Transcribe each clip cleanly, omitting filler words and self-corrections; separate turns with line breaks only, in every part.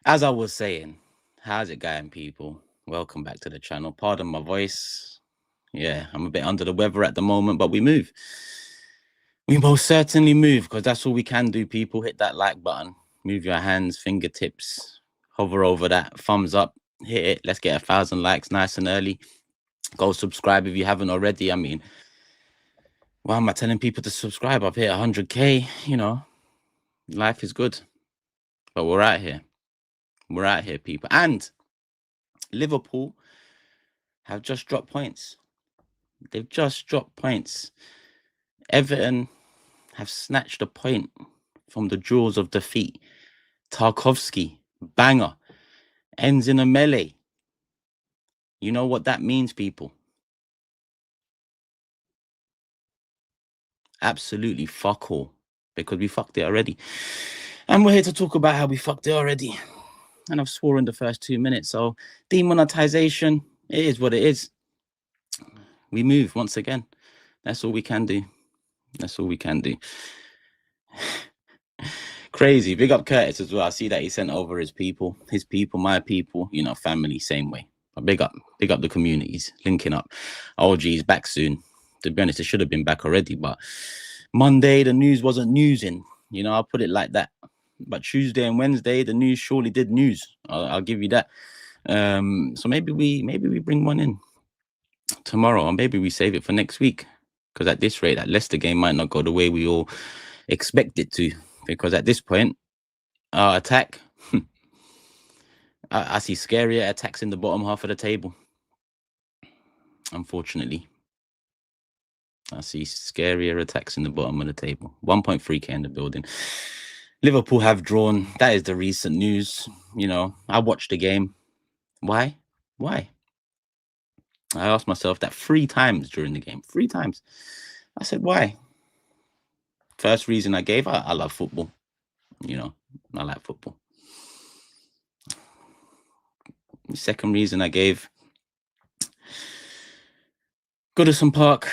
As I was saying, how's it going, people? Welcome back to the channel. Pardon my voice. Yeah, I'm a bit under the weather at the moment, but we move. We most certainly move because that's all we can do, people. Hit that like button, move your hands, fingertips, hover over that thumbs up, hit it. Let's get 1,000 likes nice and early. Go subscribe if you haven't already. I mean, why am I telling people to subscribe? I've hit 100K, life is good. But we're out here. We're out here, people. And Liverpool have just dropped points. They've just dropped points. Everton have snatched a point from the jaws of defeat. Tarkovsky, banger, ends in a melee. You know what that means, people? Absolutely fuck all, because we fucked it already. And we're here to talk about how we fucked it already. And I've sworn the first 2 minutes, so demonetization, it is what it is. We move once again. That's all we can do. That's all we can do. Crazy. Big up Curtis as well. I see that he sent over his people, my people, family, same way. But big up the communities, linking up. OG's back soon. To be honest, it should have been back already, but Monday, the news wasn't newsing. I'll put it like that. But Tuesday and Wednesday, the news surely did news. I'll give you that. So maybe we bring one in tomorrow, or maybe we save it for next week. Because at this rate, that Leicester game might not go the way we all expect it to. Because at this point, our attack, I see scarier attacks in the bottom half of the table. Unfortunately, I see scarier attacks in the bottom of the table. 1.3K in the building. Liverpool have drawn. That is the recent news. I watched the game. Why? I asked myself that 3 times during the game. 3 times. I said, why? First reason I gave, I love football. I like football. The second reason I gave, Goodison Park,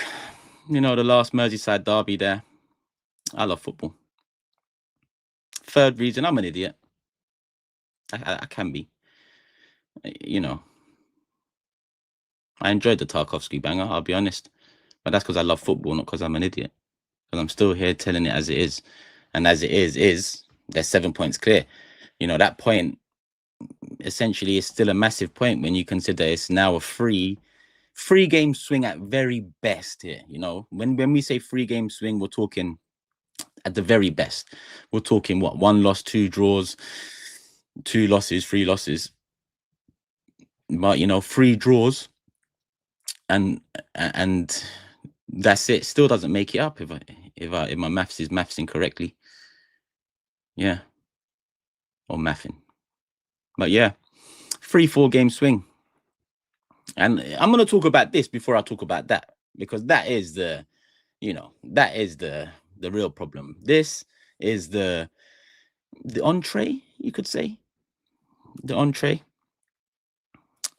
the last Merseyside derby there. I love football. Third reason, I'm an idiot. I can be. I enjoyed the Tarkovsky banger, I'll be honest. But that's because I love football, not because I'm an idiot. Because I'm still here telling it as it is. And as it is, there's 7 points clear. That point essentially is still a massive point when you consider it's now a free game swing at very best here. When we say 3 game swing, we're talking at the very best. We're talking what? 1 loss, 2 draws, 2 losses, 3 losses. But 3 draws and that's it. Still doesn't make it up if my maths is mathsing correctly. Yeah. Or mathing. But yeah, 3-4 game swing. And I'm going to talk about this before I talk about that, because that is the real problem. This is the entree, you could say. The entree.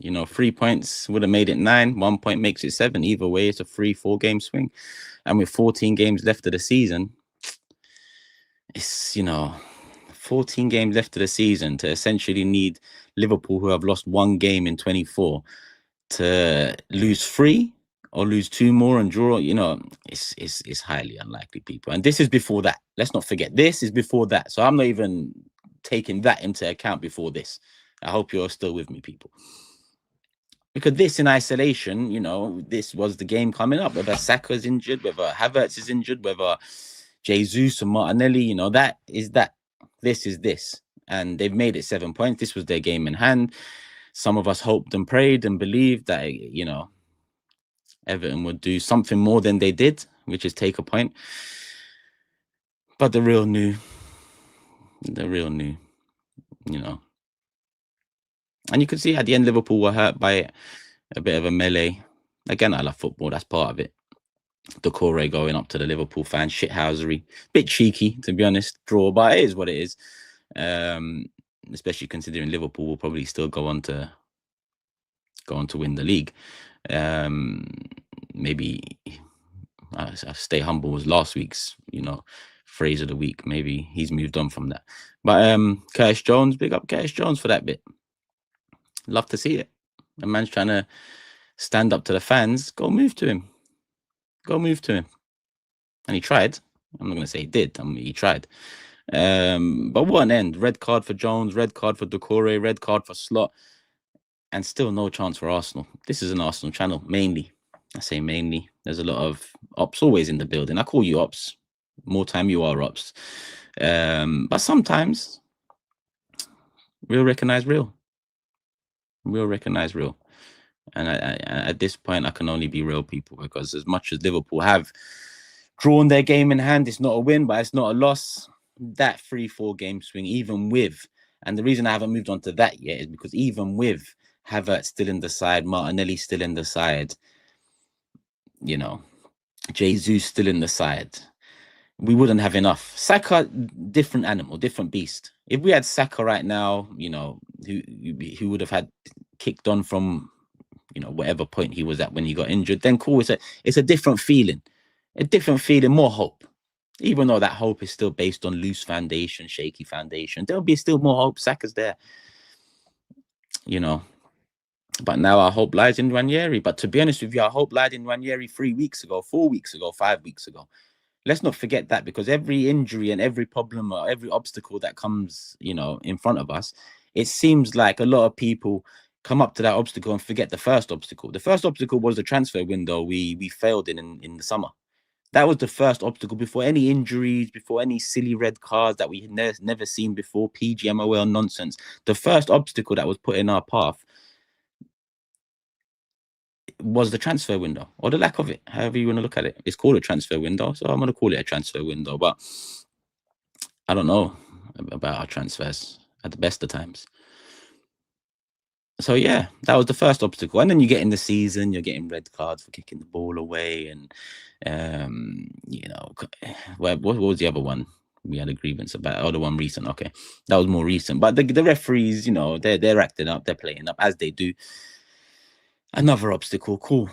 3 points would have made it 9. 1 point makes it 7. Either way, it's a 3-4 game swing. And with 14 games left of the season, it's, 14 games left of the season to essentially need Liverpool, who have lost 1 game in 24, to lose 3 or lose 2 more and draw. It's highly unlikely, people. And this is before that. Let's not forget, this is before that. So I'm not even taking that into account before this. I hope you're still with me, people. Because this in isolation, this was the game coming up. Whether Saka's injured, whether Havertz is injured, whether Jesus and Martinelli, that is that. This is this. And they've made it 7 points. This was their game in hand. Some of us hoped and prayed and believed that, Everton would do something more than they did, which is take a point. But the real new, And you can see at the end, Liverpool were hurt by a bit of a melee. Again, I love football. That's part of it. Decore going up to the Liverpool fans, shithousery. Bit cheeky, to be honest. Draw, but it is what it is. Especially considering Liverpool will probably still go on to win the league. Maybe I stay humble was last week's, phrase of the week. Maybe he's moved on from that. But Curtis Jones, big up Curtis Jones for that bit. Love to see it. A man's trying to stand up to the fans. Go move to him. Go move to him. And he tried. I'm not going to say he did. I mean, he tried. But what an end. Red card for Jones, red card for Doucouré, red card for Slot, and still no chance for Arsenal. This is an Arsenal channel, mainly. I say mainly. There's a lot of ops always in the building. I call you ops. More time you are ops. But sometimes real recognize real. Real recognize real. And at this point, I can only be real people, because as much as Liverpool have drawn their game in hand, it's not a win, but it's not a loss. That 3-4 game swing, even with, and the reason I haven't moved on to that yet is because even with Havertz still in the side, Martinelli still in the side, you know, Jesus still in the side, we wouldn't have enough. Saka, different animal, different beast. If we had Saka right now, you know, who would have had kicked on from, you know, whatever point he was at when he got injured, then cool. It's a different feeling, more hope. Even though that hope is still based on loose foundation, shaky foundation, there'll be still more hope. Saka's there, you know. But now our hope lies in Ranieri. But to be honest with you, our hope lied in Ranieri 3 weeks ago, 4 weeks ago, 5 weeks ago. Let's not forget that, because every injury and every problem or every obstacle that comes, you know, in front of us, it seems like a lot of people come up to that obstacle and forget the first obstacle. The first obstacle was the transfer window we failed in the summer. That was the first obstacle before any injuries, before any silly red cards that we had never seen before, PGMOL nonsense. The first obstacle that was put in our path was the transfer window, or the lack of it, however you want to look at it. It's called a transfer window, so I'm going to call it a transfer window. But I don't know about our transfers at the best of times. So yeah, that was the first obstacle. And then you get in the season, you're getting red cards for kicking the ball away, and you know, what was the other one we had a grievance about? Oh, the one recent. Okay, that was more recent. But the referees, you know, they're acting up, they're playing up as they do. Another obstacle, cool.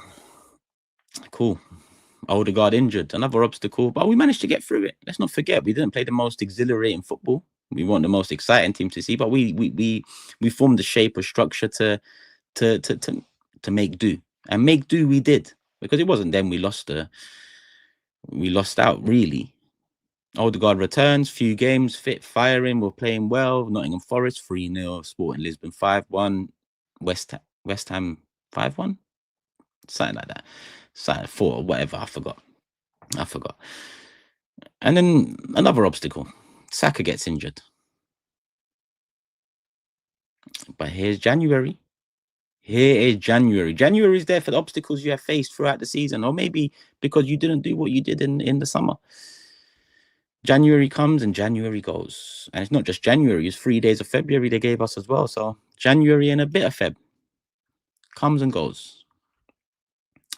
Odegaard injured, another obstacle, but we managed to get through it. Let's not forget, we didn't play the most exhilarating football. We weren't the most exciting team to see, but we formed the shape or structure to make do, and make do we did, because it wasn't then we lost out really. Odegaard returns, few games, fit, firing, we're playing well. Nottingham Forest 3-0, Sporting Lisbon 5-1, West Ham 5-1, something like that, something 4, whatever, I forgot. And then another obstacle, Saka gets injured. But here's January. January is there for the obstacles you have faced throughout the season, or maybe because you didn't do what you did in the summer. January comes and January goes. And it's not just January, it's 3 days of February they gave us as well. So January and a bit of Feb comes and goes.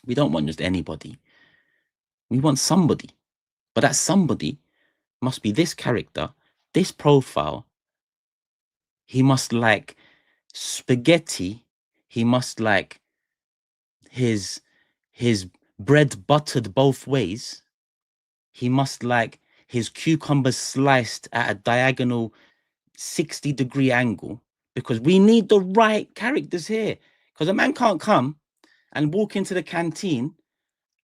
We don't want just anybody. We want somebody. But that somebody must be this character, this profile. He must like spaghetti. He must like his bread buttered both ways. He must like his cucumbers sliced at a diagonal 60-degree angle, because we need the right characters here. Because a man can't come and walk into the canteen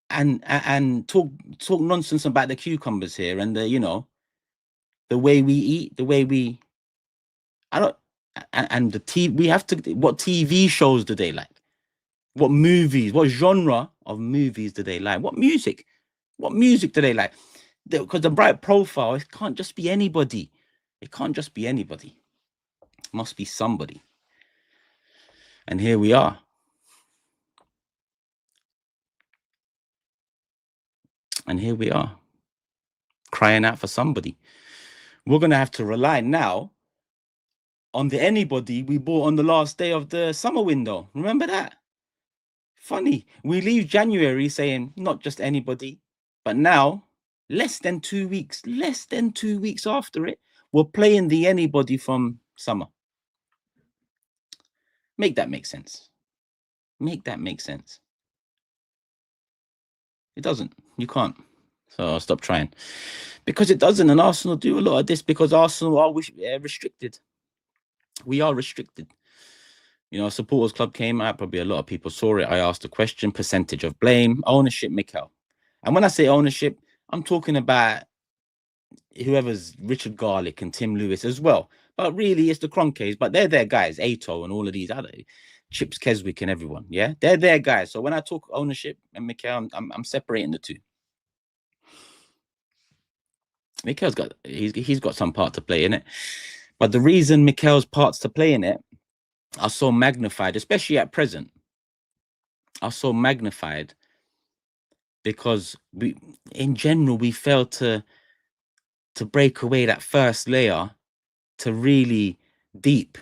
and talk nonsense about the cucumbers here and the, you know, the way we eat, the way we, I don't, and the TV, we have to, what TV shows do they like? What movies, what genre of movies do they like? What music do they like? Because the bright profile, it can't just be anybody. It must be somebody. And here we are. Crying out for somebody. We're going to have to rely now on the anybody we bought on the last day of the summer window. Remember that? Funny. We leave January saying not just anybody, but now, less than 2 weeks after it, we're playing the anybody from summer. Make that make sense. It doesn't. You can't. So I'll stop trying. Because it doesn't, and Arsenal do a lot of this because Arsenal are restricted. We are restricted. You know, supporters club came out, probably a lot of people saw it. I asked the question, percentage of blame, ownership, Mikel. And when I say ownership, I'm talking about whoever's Richard Garlick and Tim Lewis as well. But really, it's the Cronkies. But they're their guys, Ato and all of these other Chips Keswick and everyone. Yeah, they're their guys. So when I talk ownership and Mikel, I'm separating the two. Mikel's got he's got some part to play in it. But the reason Mikel's parts to play in it are so magnified, especially at present, are so magnified because we, in general, we fail to break away that first layer to really deep,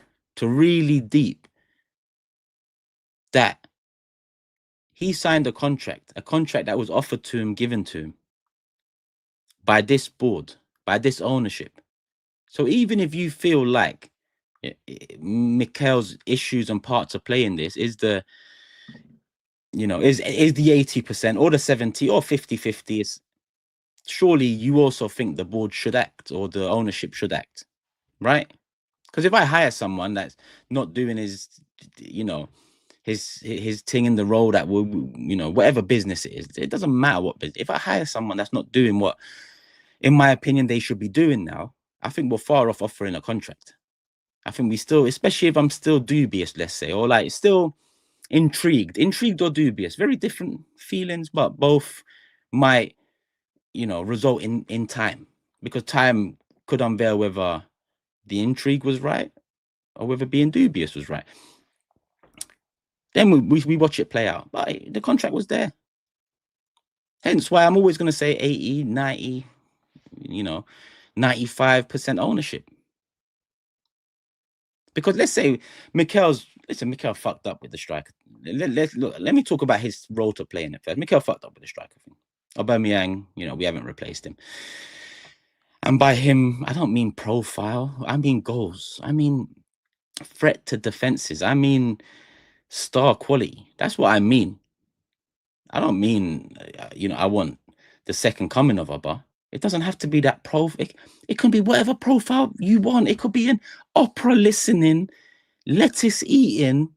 that he signed a contract that was offered to him, given to him by this board, by this ownership. So even if you feel like Mikel's issues and part to play in this is the, you know, is the 80% or the 70 or 50-50, is surely you also think the board should act or the ownership should act, right? Because if I hire someone that's not doing his, you know, his thing in the role that will, you know, whatever business it is, it doesn't matter what business. If I hire someone that's not doing what, in my opinion, they should be doing now, I think we're far off offering a contract. I think we still, especially if I'm still dubious, let's say, or like still intrigued or dubious, very different feelings, but both might, you know, result in time, because time could unveil whether the intrigue was right or whether being dubious was right. Then we watch it play out, but the contract was there. Hence why I'm always going to say 80, 90, you know, 95% ownership. Because let's say Mikel fucked up with the striker. Let me talk about his role to play in it first. Mikel fucked up with the striker thing. Aubameyang, you know, we haven't replaced him. And by him, I don't mean profile. I mean goals. I mean threat to defenses. I mean star quality. That's what I mean. I don't mean, you know, I want the second coming of Abba. It doesn't have to be that profile. It can be whatever profile you want. It could be an opera listening, lettuce eating,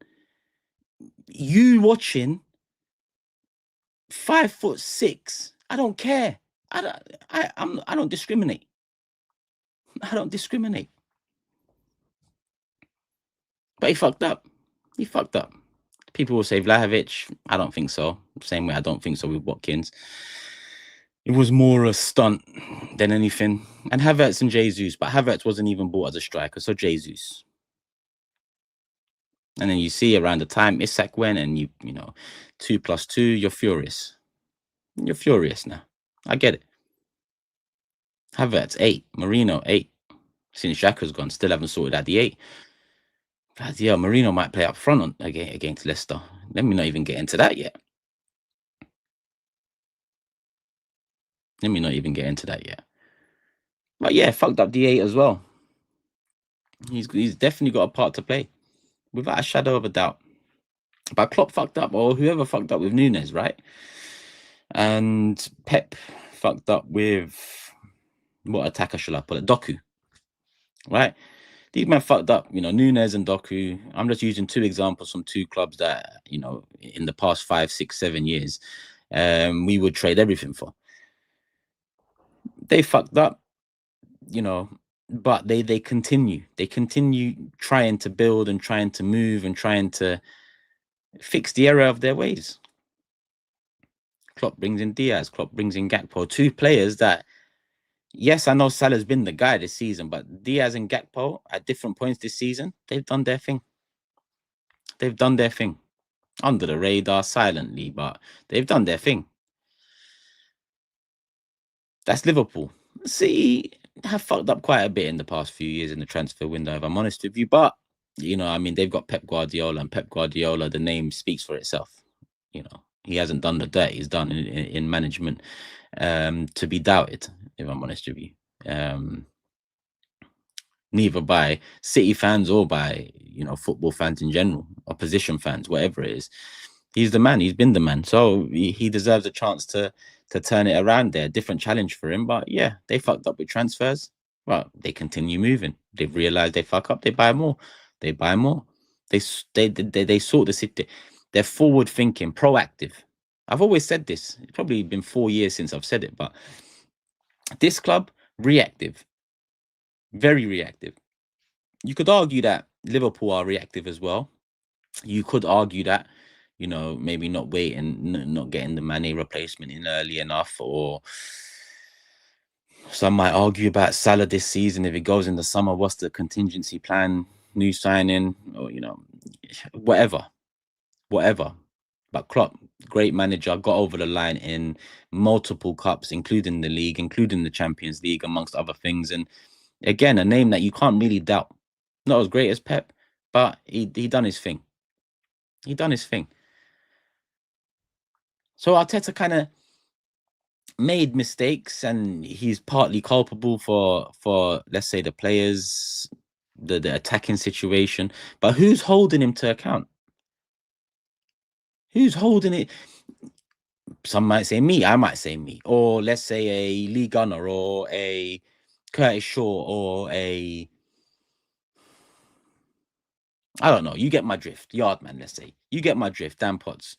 you watching, 5'6". I don't care. I don't discriminate. I don't discriminate. But he fucked up. He fucked up. People will say Vlahovic. I don't think so. Same way I don't think so with Watkins. It was more a stunt than anything. And Havertz and Jesus, but Havertz wasn't even bought as a striker, so Jesus. And then you see around the time Isak went, and you know, 2 + 2, you're furious. You're furious now. I get it. Havertz 8, Marino 8. Since Xhaka's gone, still haven't sorted out the 8. But yeah, Marino might play up front against Leicester. Let me not even get into that yet. But yeah, fucked up the 8 as well. He's definitely got a part to play, without a shadow of a doubt. But Klopp fucked up, or whoever fucked up with Nunes, right? And Pep fucked up with, what attacker shall I put it? Doku, right? These men fucked up, you know, Nunes and Doku. I'm just using 2 examples from 2 clubs that, you know, in the past 5, 6, 7 years, we would trade everything for. They fucked up, you know, but they continue. They continue trying to build and trying to move and trying to fix the error of their ways. Klopp brings in Diaz. Klopp brings in Gakpo. 2 players that, yes, I know Salah's been the guy this season, but Diaz and Gakpo at different points this season, they've done their thing. They've done their thing. Under the radar, silently, but they've done their thing. That's Liverpool. City have fucked up quite a bit in the past few years in the transfer window, if I'm honest with you. But, you know, I mean, they've got Pep Guardiola, and Pep Guardiola, the name speaks for itself. You know, he hasn't done the dirt he's done in management to be doubted, if I'm honest with you. Neither by City fans or by, you know, football fans in general, opposition fans, whatever it is. He's the man. He's been the man. So he deserves a chance to to turn it around there. Different challenge for him, but yeah, they fucked up with transfers. Well, they continue moving. They've realized they fuck up. They buy more. They buy more. They sort the city. They're forward thinking, proactive. I've always said this. It's probably been 4 years since I've said it, but this club, reactive, very reactive. You could argue that Liverpool are reactive as well. You could argue that, you know, maybe not waiting, not getting the Mane replacement in early enough, or some might argue about Salah this season. If it goes in the summer, what's the contingency plan? New signing, or, you know, whatever. But Klopp, great manager, got over the line in multiple cups, including the league, including the Champions League, amongst other things. And again, a name that you can't really doubt. Not as great as Pep, but he done his thing. He done his thing. So Arteta kind of made mistakes, and he's partly culpable for let's say the players, the attacking situation. But who's holding him to account? Who's holding it? Some might say me, I might say me, or let's say a Lee Gunner, or a Curtis Shaw, or a, I don't know. You get my drift. Yardman, let's say. You get my drift. Dan Potts.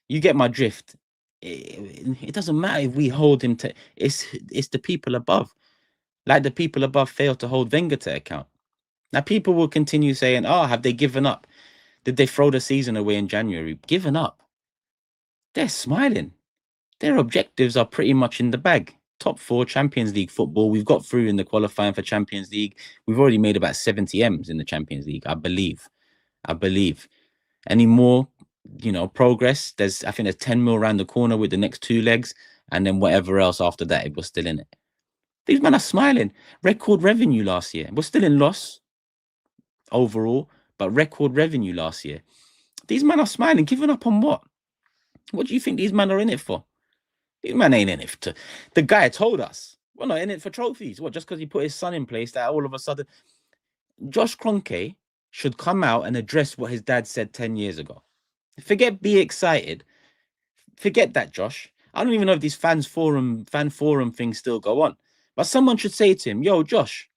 You get my drift. It doesn't matter if we hold him to. It's the people above. Like the people above failed to hold Wenger to account. Now people will continue saying, "Oh, have they given up? Did they throw the season away in January?" Given up? They're smiling. Their objectives are pretty much in the bag. Top 4 Champions League football. We've got through in the qualifying for Champions League. We've already made about 70 M's in the Champions League, I believe. Any more, you know, progress? I think there's 10 mil around the corner with the next 2 legs, and then whatever else after that, it was still in it. These men are smiling. Record revenue last year. We're still in loss overall, but record revenue last year. These men are smiling. Giving up on what? What do you think these men are in it for? These men ain't in it to. The guy told us we're not in it for trophies. What, just because he put his son in place, that all of a sudden Josh Kroenke should come out and address what his dad said 10 years ago. Forget be excited. Forget that, Josh. I don't even know if these fan forum things still go on. But someone should say to him, yo, Josh,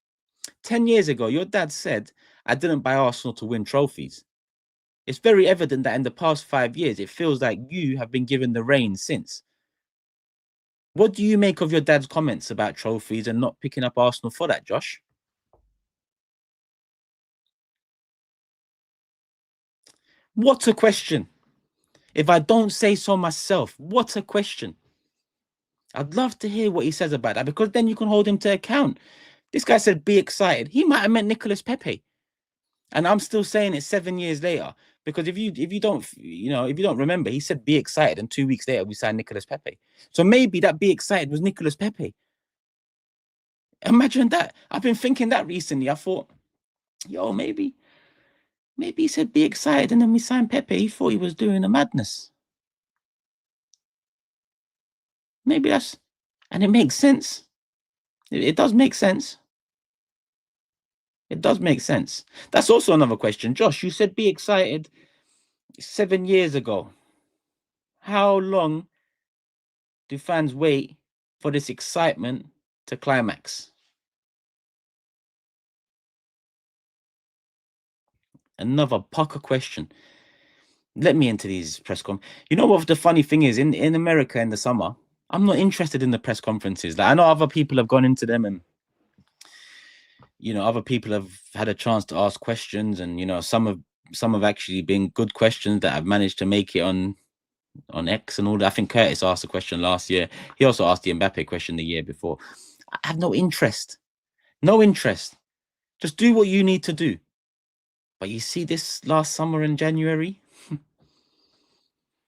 10 years ago, your dad said, I didn't buy Arsenal to win trophies. It's very evident that in the past 5 years, it feels like you have been given the reins since. What do you make of your dad's comments about trophies and not picking up Arsenal for that, Josh? What a question. If I don't say so myself, what a question. I'd love to hear what he says about that, because then you can hold him to account. This guy said, be excited. He might have meant Nicolas Pepe. And I'm still saying it 7 years later, because if you don't, you know, if you don't remember, he said, be excited. And 2 weeks later, we signed Nicolas Pepe. So maybe that be excited was Nicolas Pepe. Imagine that. I've been thinking that recently. I thought, yo, maybe he said, be excited. And then we signed Pepe. He thought he was doing a madness. Maybe that's, and it makes sense. It does make sense. It does make sense. That's also another question. Josh, you said be excited 7 years ago. How long do fans wait for this excitement to climax? Another pucker question. Let me into these press conferences. You know what the funny thing is? In America in the summer, I'm not interested in the press conferences. Like, I know other people have gone into them, and you know, other people have had a chance to ask questions, and you know, some have actually been good questions that have managed to make it on X and all that. I think Curtis asked a question last year. He also asked the Mbappe question the year before. I have no interest. No interest. Just do what you need to do. But you see this last summer in January,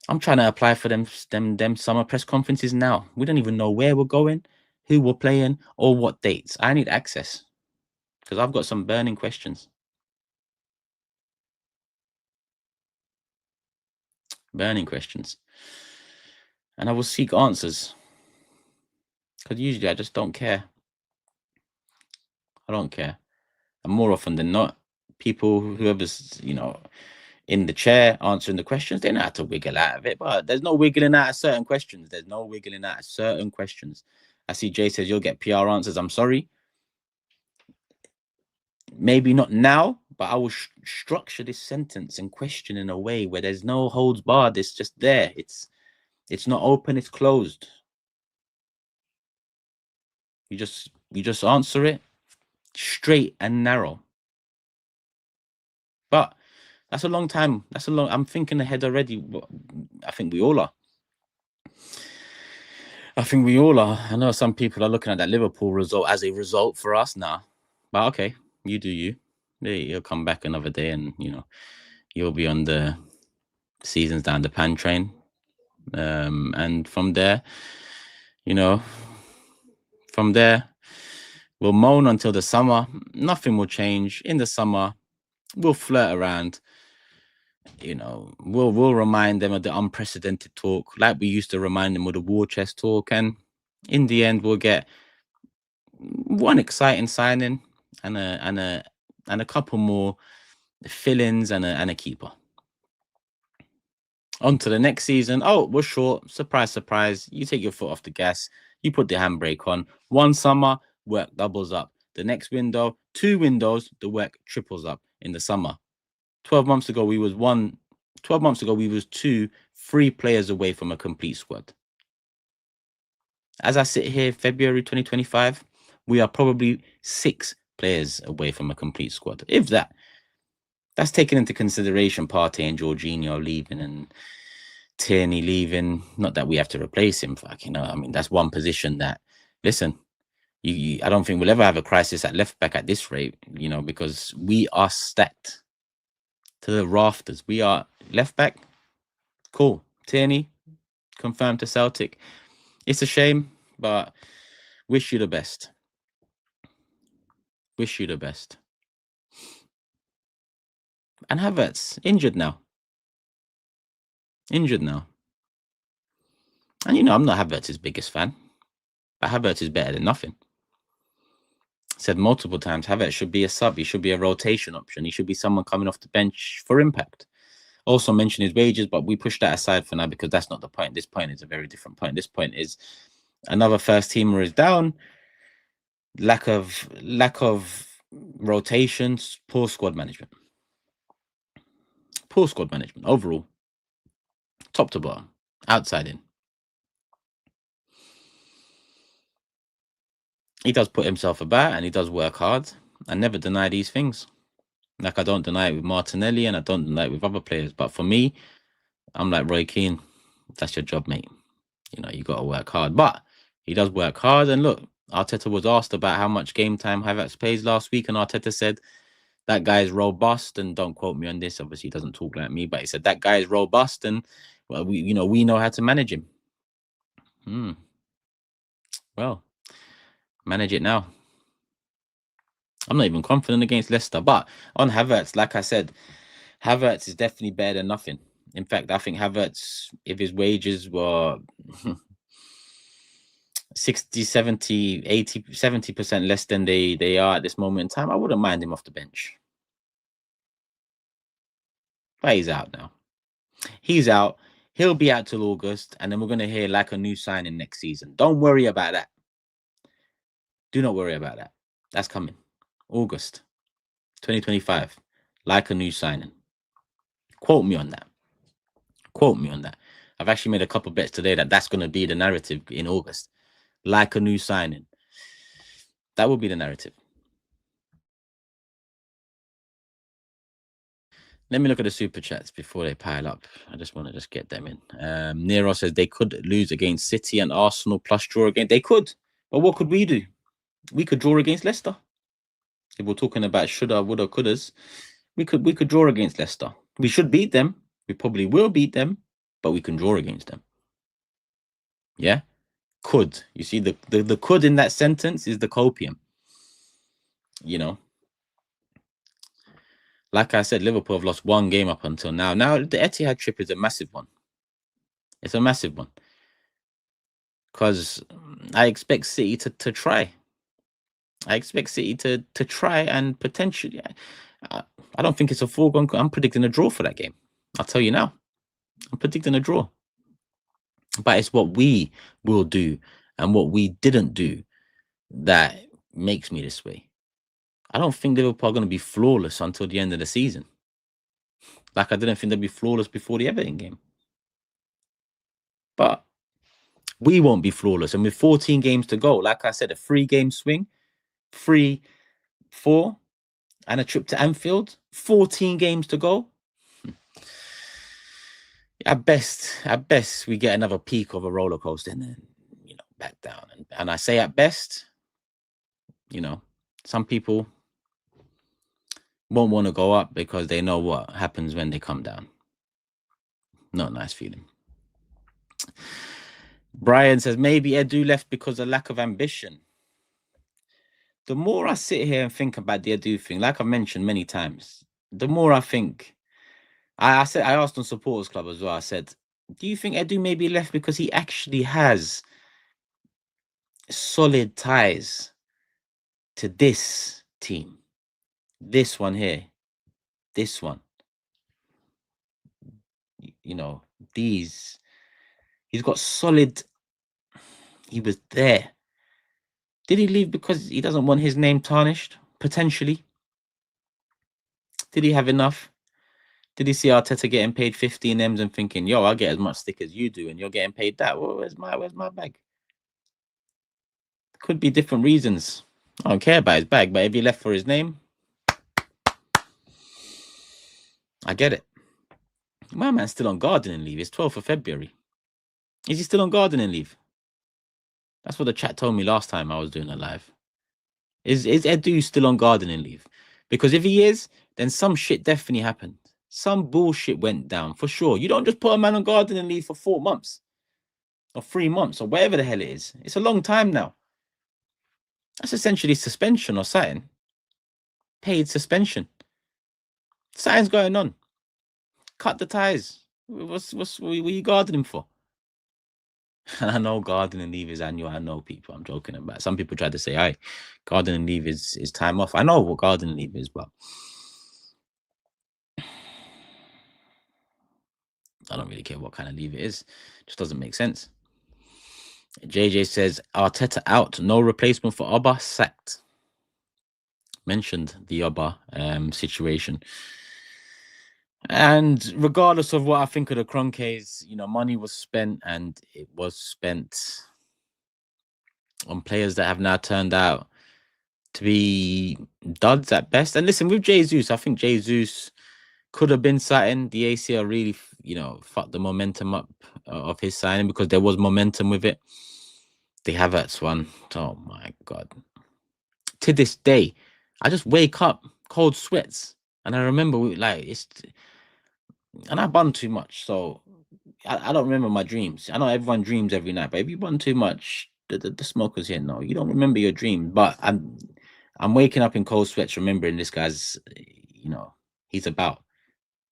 I'm trying to apply for them summer press conferences now. We don't even know where we're going, who we're playing, or what dates. I need access because I've got some burning questions. Burning questions. And I will seek answers. Because usually I just don't care. I don't care. And more often than not, people, whoever's, you know, in the chair answering the questions, they know how to wiggle out of it. But there's no wiggling out of certain questions. There's no wiggling out of certain questions. I see Jay says you'll get PR answers. I'm sorry. Maybe not now, but I will structure this sentence and question in a way where there's no holds barred. It's just there. It's not open. It's closed. You just answer it straight and narrow. But that's a long time. I'm thinking ahead already. I think we all are. I know some people are looking at that Liverpool result as a result for us now. But okay, you do you. You'll come back another day and, you'll be on the seasons down the pan train. And from there, we'll moan until the summer. Nothing will change. In the summer, we'll flirt around. We'll remind them of the unprecedented talk, like we used to remind them of the war chest talk. And in the end, we'll get one exciting signing and a couple more fill-ins and a keeper. On to the next season. Oh, we're short. Surprise, surprise. You take your foot off the gas. You put the handbrake on. One summer, work doubles up. The next window, 2 windows, the work triples up in the summer. 12 months ago, we was 2, 3 players away from a complete squad. As I sit here, February 2025, we are probably 6 players away from a complete squad. If that. That's taken into consideration Partey and Jorginho leaving and Tierney leaving. Not that we have to replace him. That's one position that, listen, I don't think we'll ever have a crisis at left back at this rate, because we are stacked to the rafters. We are left back. Cool. Tierney, confirmed to Celtic. It's a shame, but wish you the best. Wish you the best. And Havertz, injured now. And I'm not Havertz's biggest fan, but Havertz is better than nothing. Said multiple times, Havertz should be a sub. He should be a rotation option. He should be someone coming off the bench for impact. Also mention his wages, but we push that aside for now because that's not the point. This point is a very different point. This point is another first teamer is down. Lack of rotations, poor squad management. Overall. Top to bottom, outside in. He does put himself about and he does work hard. I never deny these things. Like I don't deny it with Martinelli and I don't deny it with other players. But for me, I'm like Roy Keane. That's your job, mate. You got to work hard. But he does work hard. And look, Arteta was asked about how much game time Havertz plays last week. And Arteta said, that guy is robust. And don't quote me on this. Obviously, he doesn't talk like me. But he said, that guy is robust. And, well, we know how to manage him. Well, manage it now. I'm not even confident against Leicester. But on Havertz, like I said, Havertz is definitely better than nothing. In fact, I think Havertz, if his wages were 60, 70, 80, 70% less than they are at this moment in time, I wouldn't mind him off the bench. But he's out now. He's out. He'll be out till August, and then we're going to hear like a new signing next season. Don't worry about that. Do not worry about that. That's coming. August 2025. Like a new signing. Quote me on that. I've actually made a couple bets today that's going to be the narrative in August. Like a new signing. That will be the narrative. Let me look at the super chats before they pile up. I just want to get them in. Nero says they could lose against City and Arsenal plus draw again. They could. But what could we do? We could draw against Leicester. If we're talking about shoulda, woulda, couldas, we could draw against Leicester. We should beat them. We probably will beat them, but we can draw against them. Yeah? Could. You see, the could in that sentence is the copium. Like I said, Liverpool have lost 1 game up until now. Now, the Etihad trip is a massive one. It's a massive one. Because I expect City to try. I expect City to try and potentially... I don't think it's a foregone. I'm predicting a draw for that game. I'll tell you now. I'm predicting a draw. But it's what we will do and what we didn't do that makes me this way. I don't think Liverpool are going to be flawless until the end of the season. Like I didn't think they'd be flawless before the Everton game. But we won't be flawless. And with 14 games to go, like I said, a 3-game swing, 3, 4, and a trip to Anfield, 14 games to go. At best, we get another peak of a roller coaster and then, back down. And I say at best, some people won't want to go up because they know what happens when they come down. Not a nice feeling. Brian says, maybe Edu left because of lack of ambition. The more I sit here and think about the Edu thing, like I've mentioned many times, the more I think, I asked on Supporters Club as well, I said, do you think Edu maybe left because he actually has solid ties to this team? This one here. This one. He's got solid. He was there. Did he leave because he doesn't want his name tarnished? Potentially. Did he have enough? Did he see Arteta getting paid 15 M's and thinking, yo, I'll get as much stick as you do and you're getting paid that? Well, where's my bag? Could be different reasons. I don't care about his bag, but if he left for his name, I get it. My man's still on gardening leave. It's 12th of February. Is he still on gardening leave? That's what the chat told me last time I was doing a live. Is Edu still on gardening leave? Because if he is, then some shit definitely happened. Some bullshit went down for sure. You don't just put a man on gardening leave for 4 months or 3 months or whatever the hell it is. It's a long time now. That's essentially suspension or something. Paid suspension. Something's going on. Cut the ties. What are you gardening for? And I know gardening leave is annual. I know people. I'm joking about. Some people try to say, "Hey, gardening leave is time off." I know what gardening leave is, but I don't really care what kind of leave it is. It just doesn't make sense. JJ says, Arteta out. No replacement for Oba, sacked. Mentioned the Oba situation. And regardless of what I think of the Kroenkes, money was spent, and it was spent on players that have now turned out to be duds at best. And listen, with Jesus, I think Jesus could have been signed. The ACL really, fucked the momentum up of his signing because there was momentum with it. The Havertz one, oh my God. To this day, I just wake up cold sweats. And I remember, and I bun too much, so I don't remember my dreams. I know everyone dreams every night, but if you bun too much, the smokers here know you don't remember your dream. But I'm waking up in cold sweats, remembering this guy's, he's about.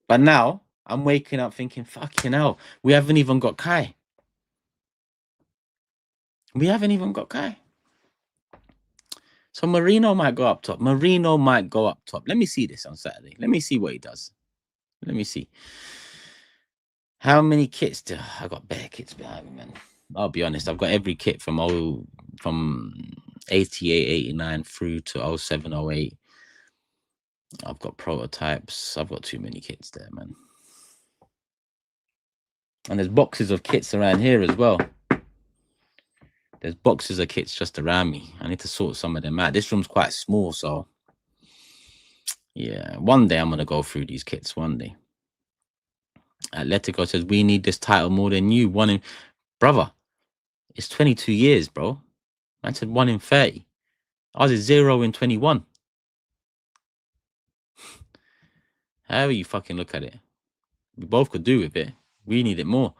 But now I'm waking up thinking, fucking hell, we haven't even got Kai. We haven't even got Kai. So Marino might go up top. Let me see this on Saturday. Let me see what he does. Let me see. How many kits do I got? Bare kits behind me, man. I'll be honest. I've got every kit from 88, 89 through to 07, 08. I've got prototypes. I've got too many kits there, man. And there's boxes of kits around here as well. There's boxes of kits just around me. I need to sort some of them out. This room's quite small, so yeah. One day I'm going to go through these kits, one day. Atletico says, we need this title more than you. Brother, it's 22 years, bro. Man said 1 in 30. Ours is 0 in 21. However you fucking look at it. We both could do with it. We need it more.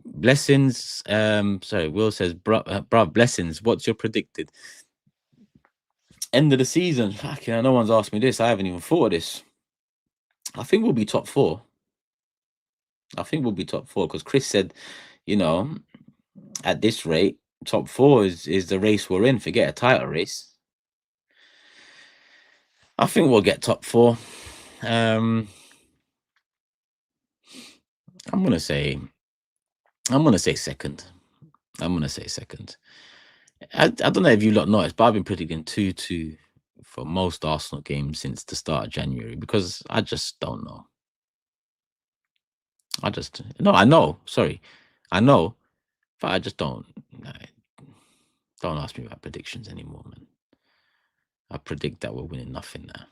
Blessings. Will says, bruv, blessings. What's your predicted end of the season? Fucking, no one's asked me this. I haven't even thought of this. I think we'll be top 4. Because Chris said, at this rate, top 4 is the race we're in. Forget a title race. I think we'll get top 4. I'm gonna say second. I'm gonna say second. I don't know if you lot noticed, but I've been predicting 2-2 for most Arsenal games since the start of January because I just don't know. I know. Sorry, I know, but I just don't. Don't ask me about predictions anymore, man. I predict that we're winning nothing now.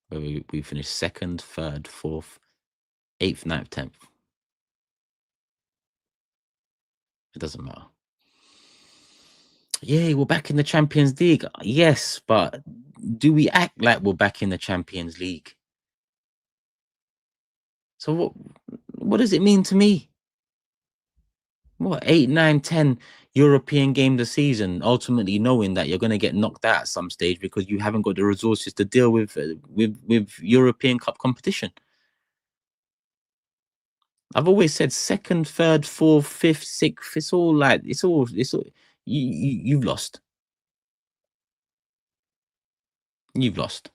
Whether we finish 2nd, 3rd, 4th, 8th, 9th, 10th. It doesn't matter. Yeah, we're back in the Champions League. Yes, but do we act like we're back in the Champions League? So what does it mean to me? What, 8, 9, 10 European games a season, ultimately knowing that you're going to get knocked out at some stage because you haven't got the resources to deal with European Cup competition. I've always said 2nd, 3rd, 4th, 5th, 6th. It's all like you've lost. You've lost.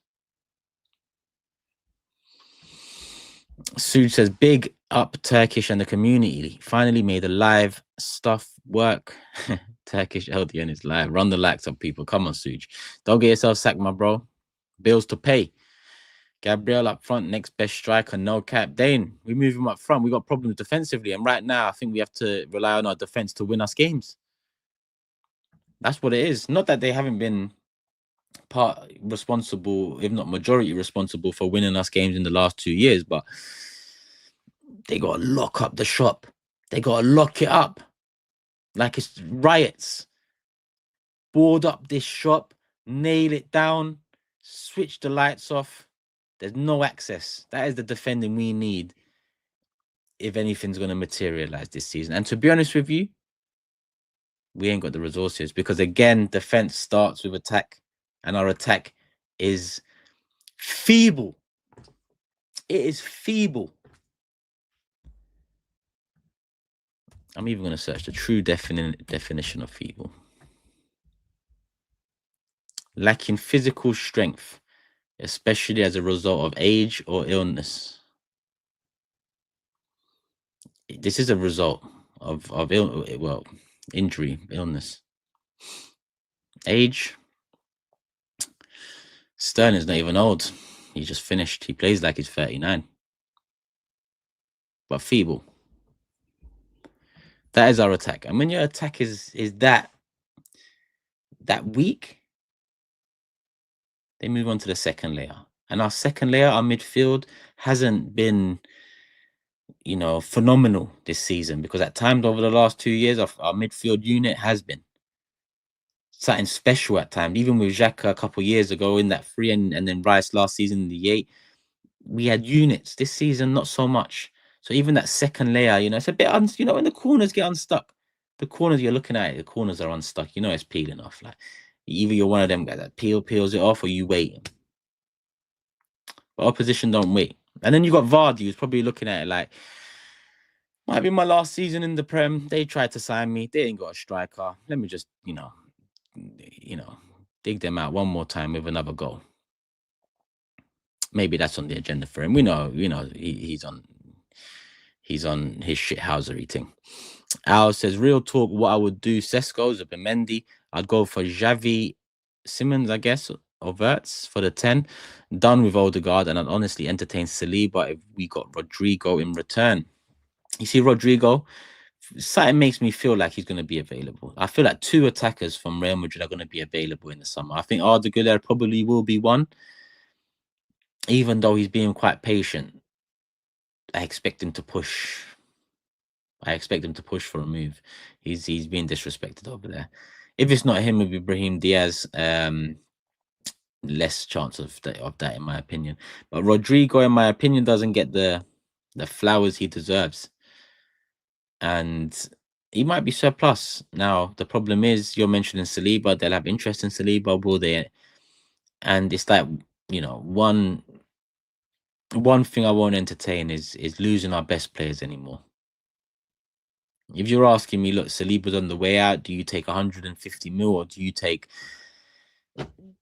Suj says, big up Turkish and the community. Finally made the live stuff work. Turkish LDN is live. Run the likes up, people. Come on, Suj. Don't get yourself sacked, my bro. Bills to pay. Gabriel up front, next best striker, no cap. Dane, we move him up front. We got problems defensively. And right now, I think we have to rely on our defense to win us games. That's what it is. Not that they haven't been part responsible, if not majority responsible, for winning us games in the last 2 years, but they got to lock up the shop. They got to lock it up like it's riots. Board up this shop, nail it down, switch the lights off. There's no access. That is the defending we need if anything's going to materialize this season. And to be honest with you, we ain't got the resources because, again, defense starts with attack, and our attack is feeble. It is feeble. I'm even going to search the true definition of feeble. Lacking physical strength, especially as a result of age or illness. This is a result of injury, illness. Age. Sterling's not even old. He just finished. He plays like he's 39. But feeble. That is our attack. And when your attack is that weak, they move on to the second layer. And our second layer, our midfield, hasn't been, phenomenal this season, because at times over the last 2 years, our midfield unit has been something special at times. Even with Xhaka a couple of years ago in that 3, and then Rice last season in the 8, we had units. This season, not so much. So even that second layer, it's a bit, when the corners get unstuck, the corners you're looking at, the corners are unstuck. It's peeling off. Like, either you're one of them guys that peels it off, or you wait. But opposition don't wait. And then you got Vardy, who's probably looking at it like, might be my last season in the Prem. They tried to sign me. They ain't got a striker. Let me just, dig them out one more time with another goal. Maybe that's on the agenda for him. We know, he's on his shithousery thing. Al says, real talk, what I would do, Sesko, Zubimendi, I'd go for Xavi Simmons, I guess, or Havertz for the 10. Done with Odegaard, and I'd honestly entertain Saliba if we got Rodrigo in return. You see, Rodrigo, something makes me feel like he's going to be available. I feel like 2 attackers from Real Madrid are going to be available in the summer. I think Arda Güler probably will be one, even though he's being quite patient. I expect him to push. For a move. He's being disrespected over there. If it's not him, it'll be Brahim Diaz. Less chance of that, in my opinion. But Rodrigo, in my opinion, doesn't get the flowers he deserves. And he might be surplus. Now, the problem is, you're mentioning Saliba. They'll have interest in Saliba, will they? And it's like, one thing I won't entertain is losing our best players anymore. If you're asking me, look, Saliba's on the way out, do you take 150 mil, or do you take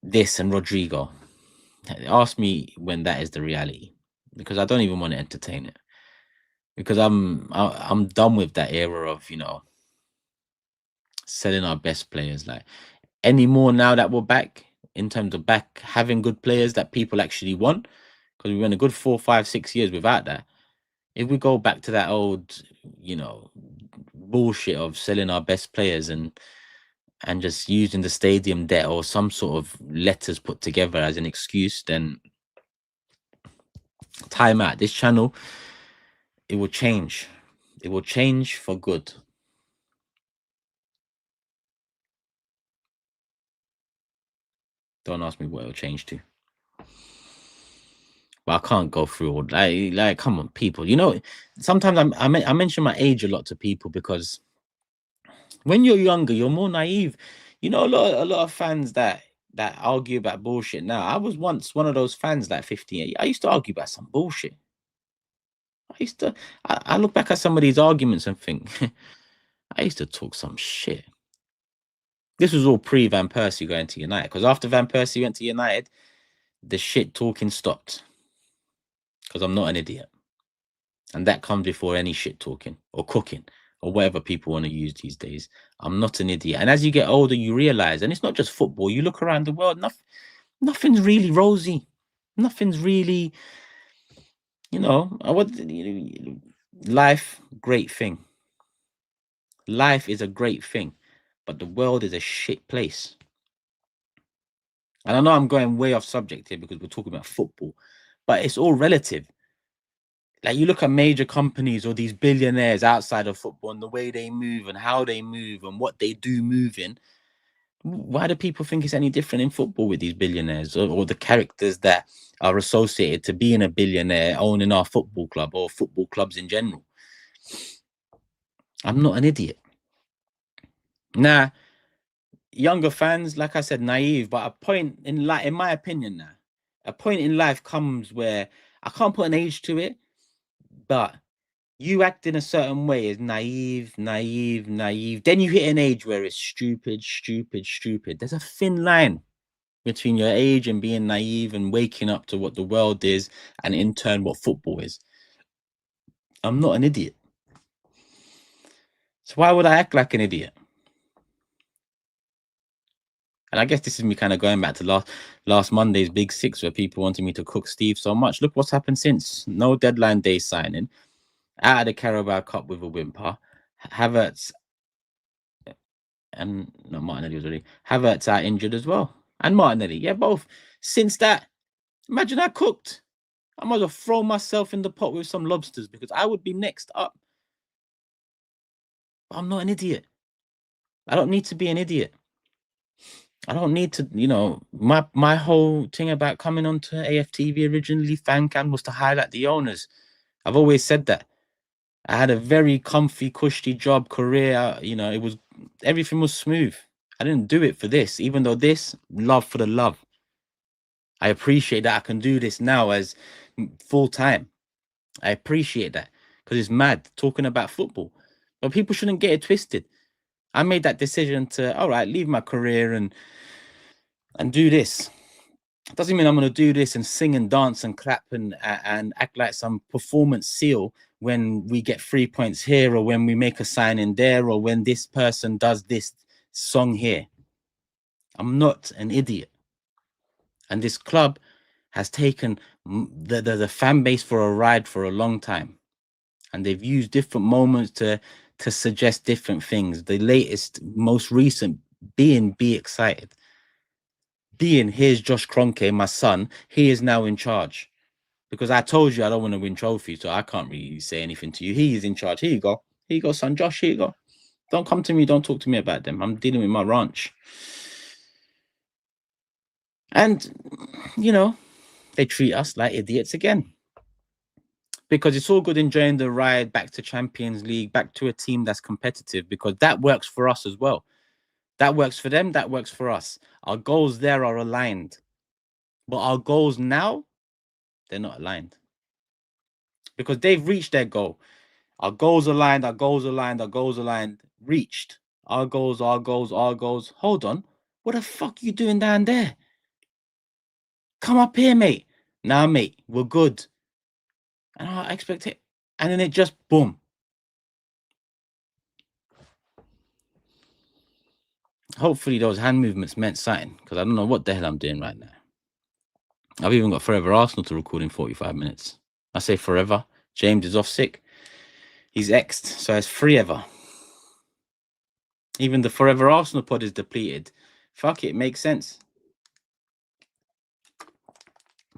this and Rodrigo? Ask me when that is the reality, because I don't even want to entertain it. Because I'm done with that era of, you know, selling our best players. Like, anymore now that we're back, in terms of back having good players that people actually want, because we went a good 4, 5, 6 years without that. If we go back to that old, you know, bullshit of selling our best players and just using the stadium debt or some sort of letters put together as an excuse, then time out. This channel, it will change. It will change for good. Don't ask me what it'll change to. But I can't go through all like come on, people. You know, sometimes I mention my age a lot to people because when you're younger, you're more naive. You know, a lot of fans that argue about bullshit now. I was once one of those fans like 15. I used to argue about some bullshit. I look back at some of these arguments and think I used to talk some shit. This was all pre Van Persie going to United, because after Van Persie went to United, the shit talking stopped. Because I'm not an idiot. And that comes before any shit talking or cooking or whatever people want to use these days. I'm not an idiot. And as you get older, you realize, and it's not just football, you look around the world, nothing's really rosy. Nothing's really, you know, life, great thing. Life is a great thing, but the world is a shit place. And I know I'm going way off subject here because we're talking about football, but it's all relative. Like, you look at major companies or these billionaires outside of football and the way they move and how they move and what they do moving. Why do people think it's any different in football with these billionaires or the characters that are associated to being a billionaire owning our football club or football clubs in general? I'm not an idiot. Now, younger fans, like I said, naive, but a point in life, in my opinion now, a point in life comes where I can't put an age to it, but you act in a certain way is naive, naive, naive. Then you hit an age where it's stupid, stupid, stupid. There's a thin line between your age and being naive and waking up to what the world is, and in turn, what football is. I'm not an idiot. So why would I act like an idiot? And I guess this is me kind of going back to last Monday's Big Six, where people wanted me to cook Steve so much. Look what's happened since. No deadline day signing. Out of the Carabao Cup with a whimper. Havertz and not Martinelli was already. Havertz out injured as well. And Martinelli. Yeah, both. Since that, imagine I cooked. I might as well throw myself in the pot with some lobsters because I would be next up. But I'm not an idiot. I don't need to be an idiot. I don't need to, you know, my whole thing about coming onto AFTV originally, fan cam, was to highlight the owners. I've always said that. I had a very comfy, cushy job, career. You know, everything was smooth. I didn't do it for this, even though this, love for the love. I appreciate that I can do this now as full time. I appreciate that because it's mad talking about football. But people shouldn't get it twisted. I made that decision to, all right, leave my career and do this. Doesn't mean I'm going to do this and sing and dance and clap and act like some performance seal when we get 3 points here, or when we make a signing there, or when this person does this song here. I'm not an idiot. And this club has taken the fan base for a ride for a long time. And they've used different moments to suggest different things. The latest, most recent being Be Excited. Being, here's Josh Kroenke, my son. He is now in charge. Because I told you I don't want to win trophies, so I can't really say anything to you. He is in charge. Here you go. Here you go, son. Josh, here you go. Don't come to me. Don't talk to me about them. I'm dealing with my ranch. And, you know, they treat us like idiots again. Because it's all good enjoying the ride back to Champions League, back to a team that's competitive, because that works for us as well. That works for them. That works for us. Our goals there are aligned. But our goals now, they're not aligned. Because they've reached their goal. Our goals aligned, our goals aligned, our goals aligned, reached. Our goals, our goals, our goals. Hold on. What the fuck are you doing down there? Come up here, mate. Nah, mate, we're good. And I expect it. And then it just boom. Hopefully those hand movements meant something, because I don't know what the hell I'm doing right now. I've even got Forever Arsenal to record in 45 minutes. I say forever. James is off sick. He's X'd, so it's forever. Even the Forever Arsenal pod is depleted. Fuck it, makes sense.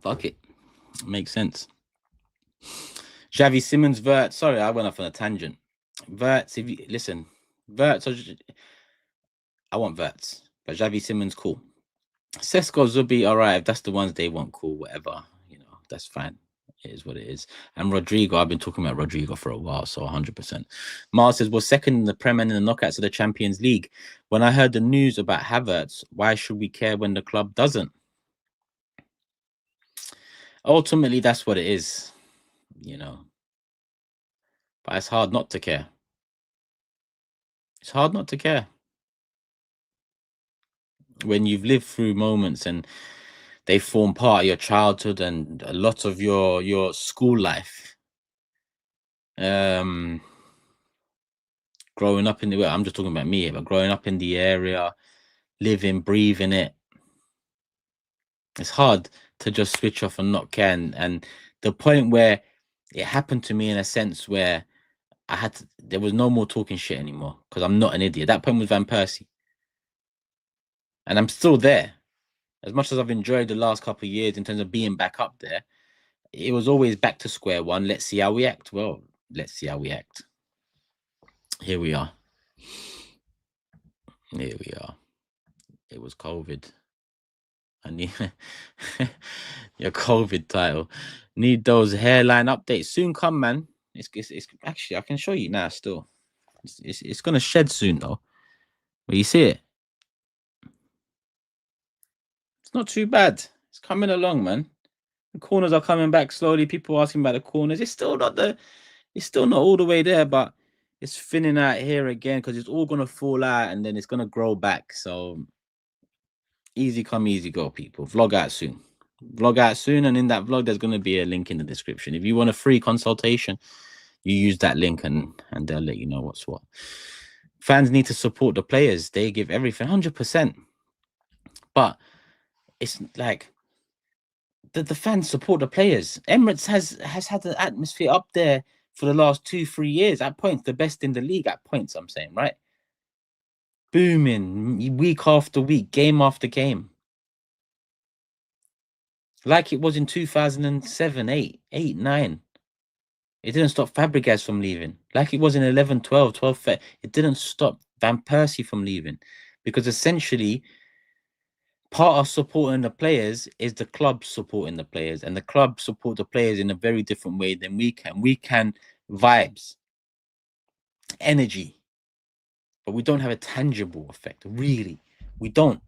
Fuck it, makes sense. Xavi Simmons, Vert. Sorry, I went off on a tangent. Verts, if you listen, Verts. I want Verts, but Xavi Simmons, cool. Sesko, Zubi, all right. If that's the ones they want, cool. Whatever, that's fine. It is what it is. And Rodrigo, I've been talking about Rodrigo for a while, so 100%. Mars says, we're second in the Prem and in the knockouts of the Champions League. When I heard the news about Havertz, why should we care when the club doesn't? Ultimately, that's what it is, But it's hard not to care. It's hard not to care when you've lived through moments and they form part of your childhood and a lot of your school life. Growing up in the, I'm just talking about me, but growing up in the area, living, breathing it, it's hard to just switch off and not care. And the point where it happened to me in a sense where there was no more talking shit anymore because I'm not an idiot. That point was Van Persie. And I'm still there. As much as I've enjoyed the last couple of years in terms of being back up there, it was always back to square one. Let's see how we act. Well, let's see how we act. Here we are. Here we are. It was COVID. I need your COVID title. Need those hairline updates soon. Come, man. It's actually I can show you now. Still, it's gonna shed soon though. But you see it. It's not too bad. It's coming along, man. The corners are coming back slowly. People asking about the corners. It's still not all the way there, but it's thinning out here again because it's all gonna fall out and then it's gonna grow back. So easy come, easy go, people. Vlog out soon. And in that vlog, there's gonna be a link in the description. If you want a free consultation, you use that link and they'll let you know what's what. Fans need to support the players. They give everything 100%. But it's like the fans support the players. Emirates has had an atmosphere up there for the last 2-3 years. At points, the best in the league. At points, I'm saying, right? Booming week after week, game after game. Like it was in 2007, 8, 9. It didn't stop Fabregas from leaving. Like it was in 11, 12, it didn't stop Van Persie from leaving. Because essentially, part of supporting the players is the club supporting the players. And the club support the players in a very different way than we can. We can vibes, energy. But we don't have a tangible effect, really. We don't.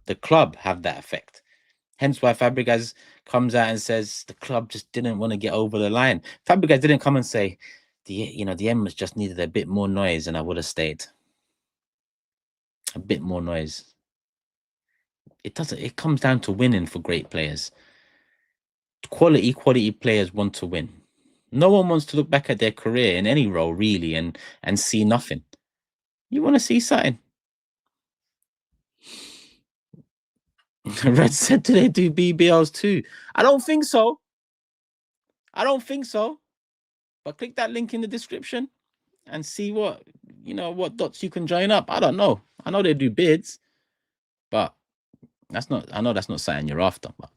The club have that effect. Hence why Fabregas comes out and says the club just didn't want to get over the line. Fabregas didn't come and say, the Emirates just needed a bit more noise and I would have stayed. A bit more noise. It comes down to winning for great players. Quality players want to win. No one wants to look back at their career in any role, really, and see nothing. You want to see something. Red said, do they do BBLs too? I don't think so. But click that link in the description and see what dots you can join up. I don't know. I know they do bids, but I know that's not something you're after. But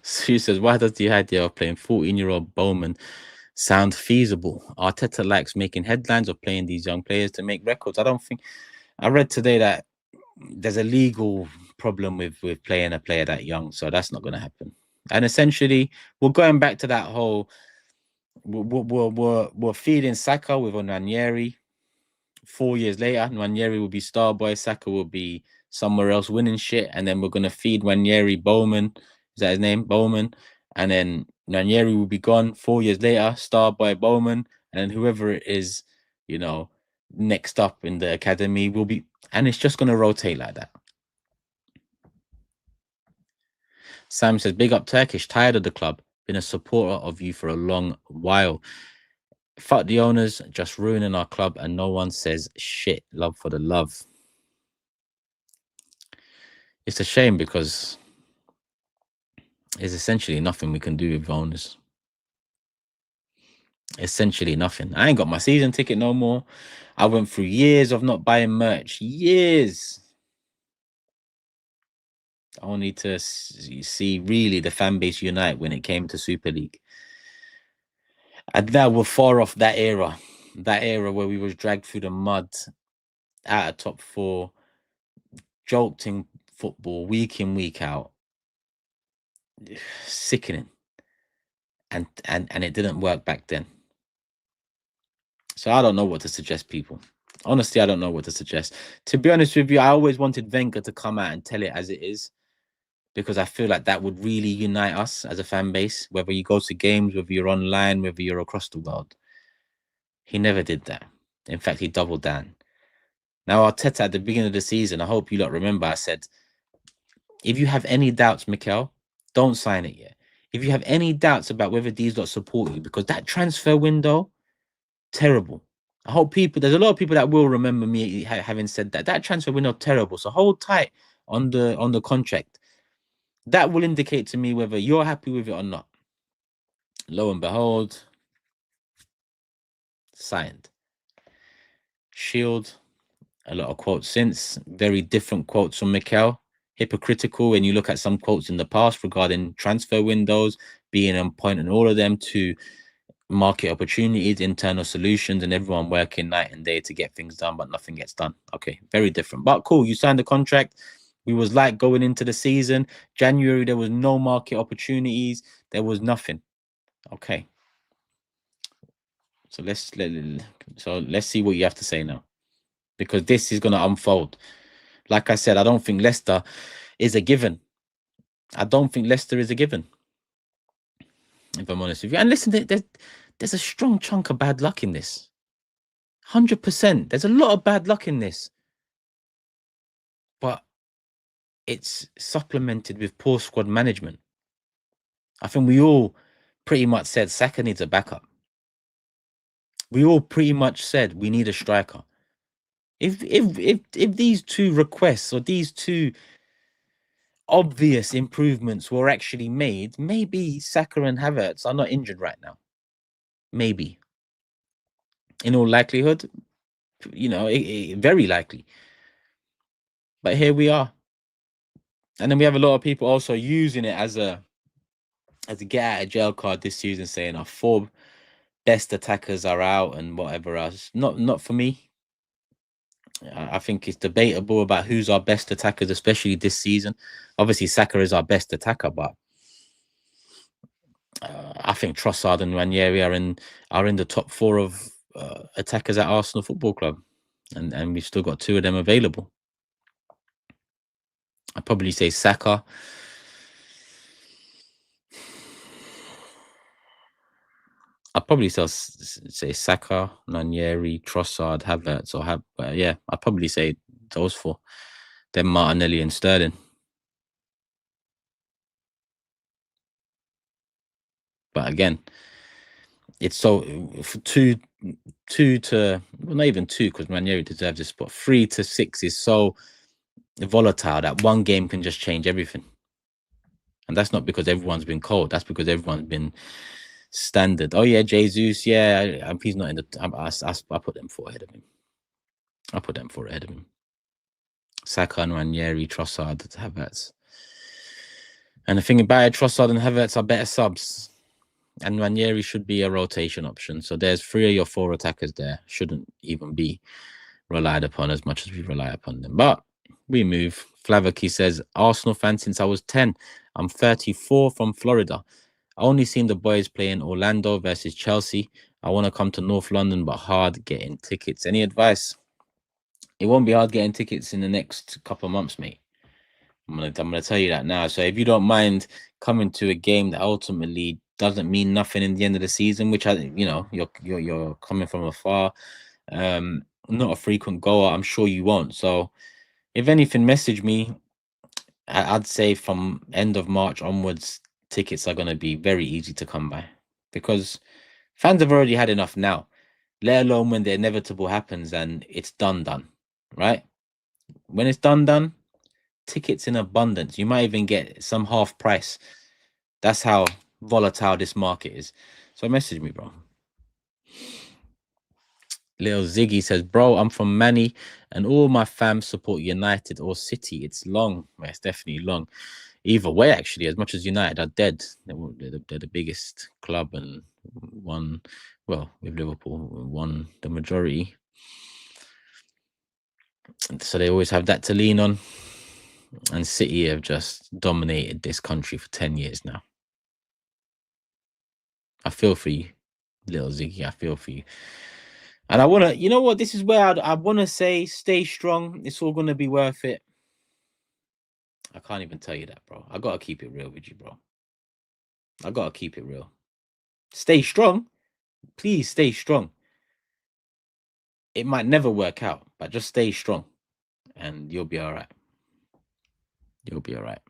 she says, why does the idea of playing 14-year-old Bowman sound feasible? Arteta likes making headlines or playing these young players to make records. I read today that there's a legal problem with playing a player that young, so that's not going to happen. And essentially, we're going back to that whole. We're feeding Saka with Nwaneri. 4 years later, Nwaneri will be star boy. Saka will be somewhere else winning shit, and then we're gonna feed Nwaneri Bowman. Is that his name? Bowman, and then Nwaneri will be gone. 4 years later, star boy Bowman, and then whoever it is, next up in the academy will be, and it's just gonna rotate like that. Sam says, big up Turkish, tired of the club. Been a supporter of you for a long while. Fuck the owners, just ruining our club, and no one says shit. Love for the love. It's a shame because there's essentially nothing we can do with owners. Essentially nothing. I ain't got my season ticket no more. I went through years of not buying merch. Years. Only to see really the fan base unite when it came to Super League. And now we're far off that era. That era where we was dragged through the mud out of top four, jolting football week in, week out. Sickening. And it didn't work back then. So I don't know what to suggest, people. Honestly, I don't know what to suggest. To be honest with you, I always wanted Wenger to come out and tell it as it is, because I feel like that would really unite us as a fan base, whether you go to games, whether you're online, whether you're across the world. He never did that. In fact, he doubled down. Now, Arteta at the beginning of the season, I hope you lot remember, I said, if you have any doubts, Mikel, don't sign it yet. If you have any doubts about whether these lot support you, because that transfer window, terrible. I hope there's a lot of people that will remember me having said that transfer window terrible. So hold tight on the contract. That will indicate to me whether you're happy with it or not. Lo and behold, signed. Shield, a lot of quotes since, very different quotes from Mikel. Hypocritical when you look at some quotes in the past regarding transfer windows, being on point in all of them, to market opportunities, internal solutions, and everyone working night and day to get things done, but nothing gets done. Okay, very different. But cool, you signed the contract. We was like going into the season. January, there was no market opportunities. There was nothing. Okay. So let's see what you have to say now, because this is going to unfold. Like I said, I don't think Leicester is a given. I don't think Leicester is a given, if I'm honest with you. And listen, there's a strong chunk of bad luck in this. 100%. There's a lot of bad luck in this. But it's supplemented with poor squad management. I think we all pretty much said Saka needs a backup. We all pretty much said we need a striker. If these two requests or these two obvious improvements were actually made, maybe Saka and Havertz are not injured right now. Maybe. In all likelihood, you know, very likely. But here we are. And then we have a lot of people also using it as a get out of jail card this season, saying our 4 best attackers are out and whatever else. Not for me. I think it's debatable about who's our best attackers, especially this season. Obviously, Saka is our best attacker, but I think Trossard and Ranieri are in the top 4 of attackers at Arsenal Football Club, and we've still got 2 of them available. I'd probably say Saka. I'd probably say Saka, Ranieri, Trossard, Havertz, or yeah, I'd probably say those 4. Then Martinelli and Sterling. But again, it's so 2 to, well, not even 2, because Ranieri deserves this spot. 3 to 6 is so volatile that one game can just change everything. And that's not because everyone's been cold. That's because everyone's been standard. Oh yeah, Jesus. Yeah, he's not in the. I put them 4 ahead of him. I put them 4 ahead of him. Saka and Ranieri, Trossard, Havertz. And the thing about it, Trossard and Havertz are better subs. And Ranieri should be a rotation option. So there's 3 or 4 attackers there. Shouldn't even be relied upon as much as we rely upon them. But we move. Flavaki says, Arsenal fan since I was 10. I'm 34 from Florida. I only seen the boys play in Orlando versus Chelsea. I want to come to North London, but hard getting tickets. Any advice? It won't be hard getting tickets in the next couple of months, mate. I'm gonna tell you that now. So if you don't mind coming to a game that ultimately doesn't mean nothing in the end of the season, which you're coming from afar, not a frequent goer, I'm sure you won't. So if anything, message me. I'd say from end of March onwards, tickets are going to be very easy to come by because fans have already had enough now, let alone when the inevitable happens and it's done, right? When it's done, tickets in abundance. You might even get some half price. That's how volatile this market is. So message me, bro. Little Ziggy says, bro, I'm from Manny and all my fam support United or City. It's long. Well, it's definitely long. Either way, actually, as much as United are dead, they're the biggest club and won, well, with Liverpool, won the majority. So they always have that to lean on. And City have just dominated this country for 10 years now. I feel for you, little Ziggy. I feel for you. And I want to, you know what? This is where I want to say, stay strong. It's all going to be worth it. I can't even tell you that, bro. I got to keep it real with you, bro. I got to keep it real. Stay strong. Please stay strong. It might never work out, but just stay strong and you'll be all right. You'll be all right.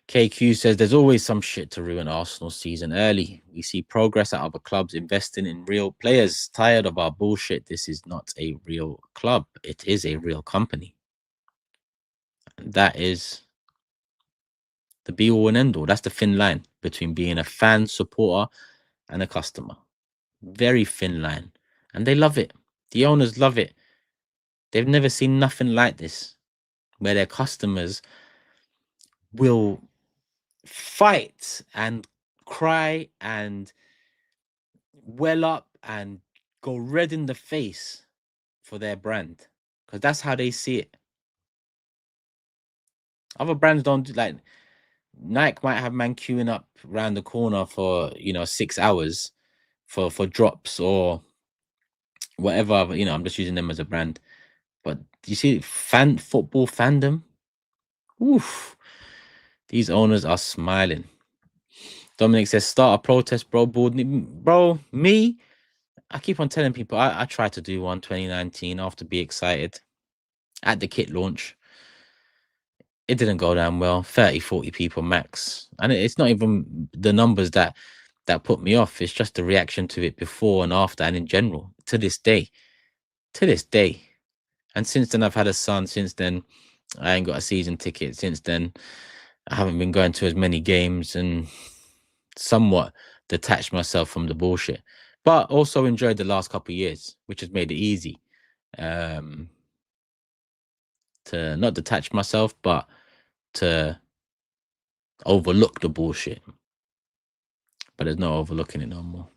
KQ says there's always some shit to ruin Arsenal's season early. We see progress at other clubs investing in real players. Tired of our bullshit. This is not a real club. It is a real company. That is the be all and end all. That's the thin line between being a fan, supporter, and a customer. Very thin line. And they love it. The owners love it. They've never seen nothing like this, where their customers will fight and cry and well up and go red in the face for their brand, because that's how they see it. Other brands don't do, like Nike might have man queuing up around the corner for 6 hours for drops or whatever. I'm just using them as a brand. But you see football fandom, oof, these owners are smiling. Dominic says, start a protest, bro. Bro, me, I keep on telling people I tried to do one 2019 after Be Excited at the kit launch. It didn't go down well. 30, 40 people max. And it's not even the numbers that put me off. It's just the reaction to it before and after and in general. To this day. And since then, I've had a son. Since then, I ain't got a season ticket. Since then, I haven't been going to as many games and somewhat detached myself from the bullshit. But also enjoyed the last couple of years, which has made it easy to not detach myself, but to overlook the bullshit. But there's no overlooking it no more.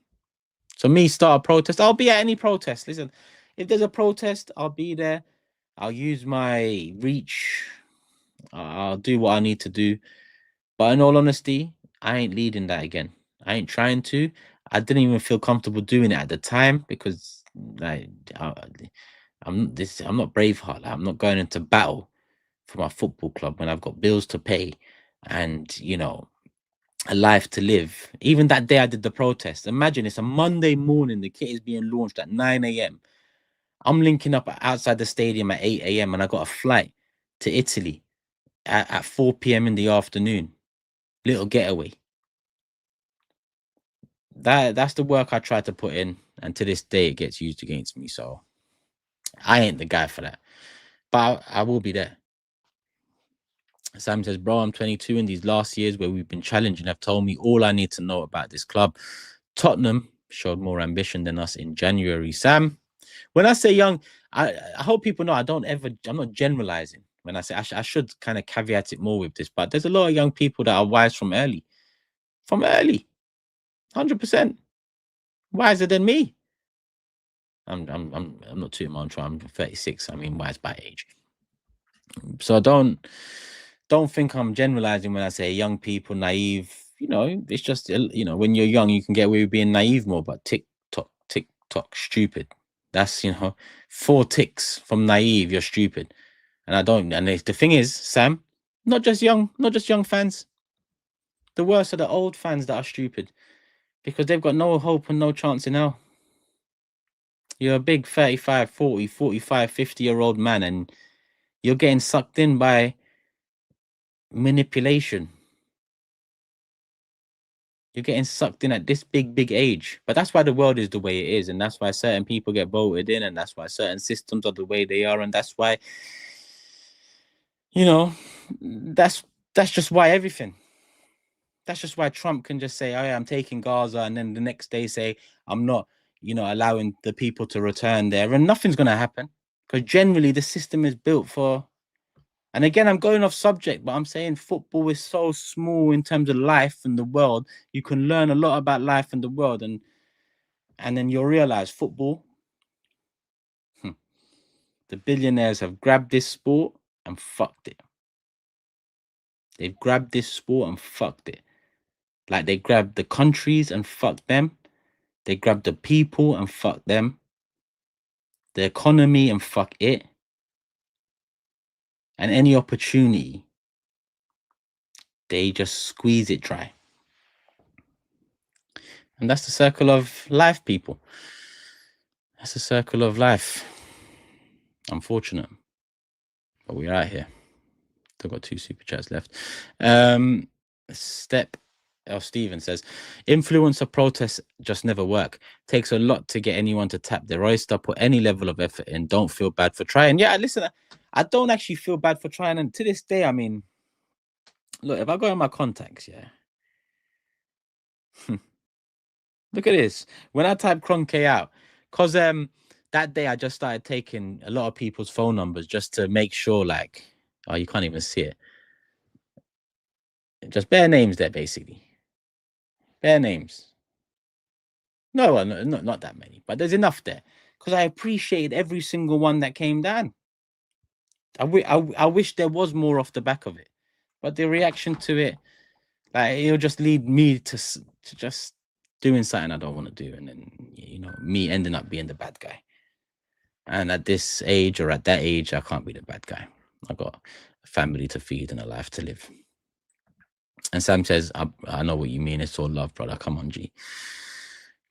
So me start a protest. I'll be at any protest. Listen, if there's a protest, I'll be there. I'll use my reach. I'll do what I need to do. But in all honesty, I ain't leading that again. I ain't trying to. I didn't even feel comfortable doing it at the time because I'm not Braveheart. I'm not going into battle for my football club when I've got bills to pay and a life to live. Even that day I did the protest. Imagine it's a Monday morning. The kit is being launched at 9 a.m. I'm linking up outside the stadium at 8 a.m. and I got a flight to Italy at 4 p.m. in the afternoon. Little getaway. That's the work I tried to put in, and to this day it gets used against me. So I ain't the guy for that. But I will be there. Sam says, bro, I'm 22 in these last years where we've been challenging have told me all I need to know about this club. Tottenham showed more ambition than us in January. Sam, when I say young, I hope people know I'm not generalizing. When I say I should kind of caveat it more with this, but there's a lot of young people that are wise from early. 100% wiser than me. I'm not too much. I'm 36. I mean, wise by age. So don't think I'm generalizing when I say young people naive. It's just when you're young, you can get away with being naive more. But tick tock, stupid. That's 4 ticks from naive. You're stupid, and I don't. And the thing is, Sam, not just young fans. The worst are the old fans that are stupid because they've got no hope and no chance in hell. You're a big 35, 40, 45, 50-year-old man and You're getting sucked in by manipulation. You're getting sucked in at this big age. But that's why the world is the way it is. And that's why certain people get voted in. And that's why certain systems are the way they are. And that's why, you know, that's just why everything. That's just why Trump can just say, oh, yeah, I'm taking Gaza. And then the next day say, I'm not, allowing the people to return there. And nothing's going to happen. Because generally the system is built for. And again, I'm going off subject, but I'm saying football is so small in terms of life and the world. You can learn a lot about life and the world. And then you'll realize football, the billionaires have grabbed this sport and fucked it. They've grabbed this sport and fucked it. Like they grabbed the countries and fucked them. They grabbed the people and fucked them. The economy and fuck it. And any opportunity, they just squeeze it dry. And that's the circle of life, people. That's the circle of life. Unfortunate. But we're out here. Still got 2 super chats left. Steven says, influencer protests just never work. Takes a lot to get anyone to tap their oyster, put any level of effort in. Don't feel bad for trying. Yeah, listen, I don't actually feel bad for trying. And to this day, I mean, look, if I go in my contacts, yeah. Look at this. When I type Cronk out, because that day I just started taking a lot of people's phone numbers just to make sure, like, oh, you can't even see it. Just bare names there, basically. Bare names. No, not that many, but there's enough there because I appreciate every single one that came down. I wish there was more off the back of it, but the reaction to it, like, it'll just lead me to just doing something I don't want to do, and then me ending up being the bad guy. And at this age or at that age, I can't be the bad guy. I got a family to feed and a life to live. And Sam says, I know what you mean. It's all love, brother. Come on, G.